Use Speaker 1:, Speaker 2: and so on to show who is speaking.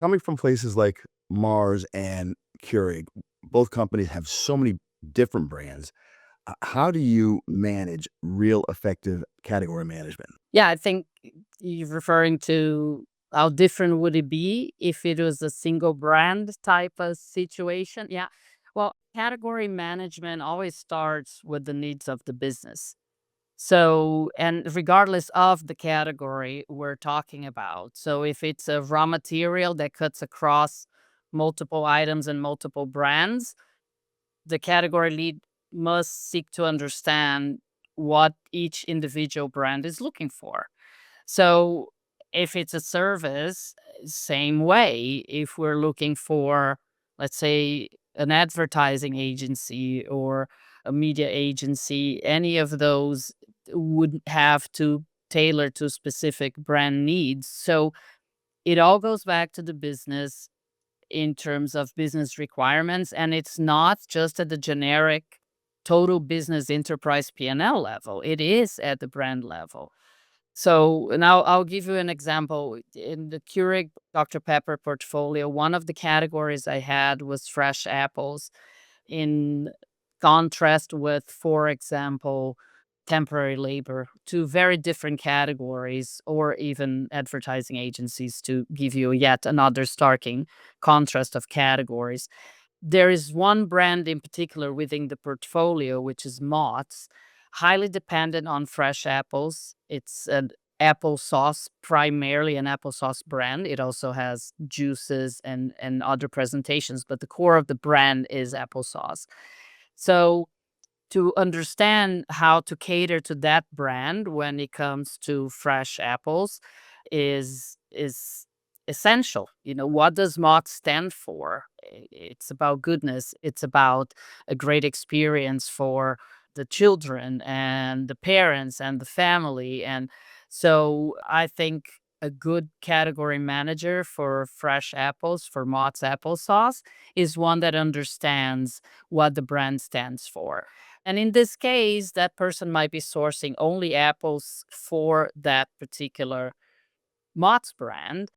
Speaker 1: Coming from places like Mars and Keurig, both companies have so many different brands. How do you manage real effective category management?
Speaker 2: Yeah, I think you're referring to how different would it be if it was a single brand type of situation? Yeah. Well, category management always starts with the needs of the business. So, and regardless of the category we're talking about. So, if it's a raw material that cuts across multiple items and multiple brands, the category lead must seek to understand what each individual brand is looking for. So if it's a service, same way. If we're looking for, let's say, an advertising agency or a media agency, any of those would have to tailor to specific brand needs. So it all goes back to the business in terms of business requirements, and it's not just at the generic total business enterprise P&L level. It is at the brand level. So now I'll give you an example. In the Keurig Dr Pepper portfolio, one of the categories I had was fresh apples, in contrast with, for example, temporary labor, two very different categories, or even advertising agencies, to give you yet another starking contrast of categories. There is one brand in particular within the portfolio, which is Mott's, highly dependent on fresh apples. It's an applesauce, primarily an applesauce brand. It also has juices and other presentations, but the core of the brand is applesauce. So to understand how to cater to that brand when it comes to fresh apples is essential. You know, what does Mott stand for? It's about goodness. It's about a great experience for the children and the parents and the family. And so I think a good category manager for fresh apples, for Mott's applesauce, is one that understands what the brand stands for. And in this case, that person might be sourcing only apples for that particular Mott's brand.